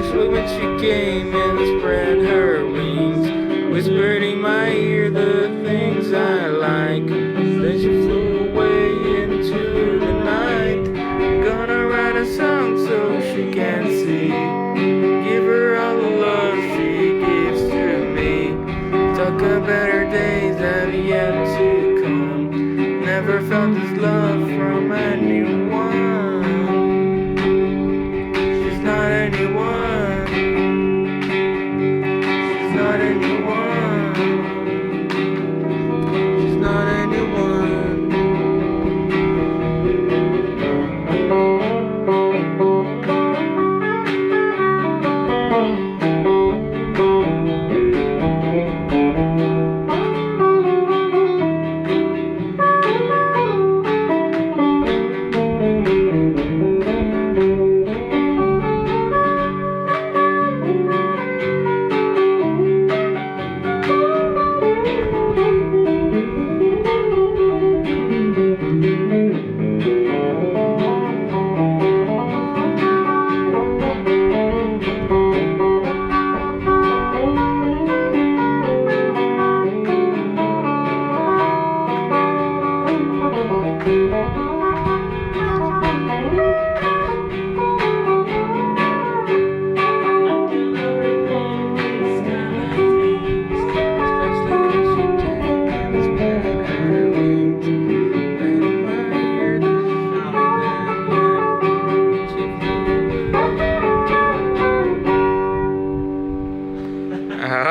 sweet when she came and spread her wings, whispered in my ear the things I like. Then she flew away into the night. Gonna write a song so she can see. Give her all the love she gives to me. Talk about her days that are yet to come. Never felt this love from anyone. She's not anyone. She's not anyone. She's not anyone.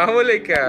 Huli ka.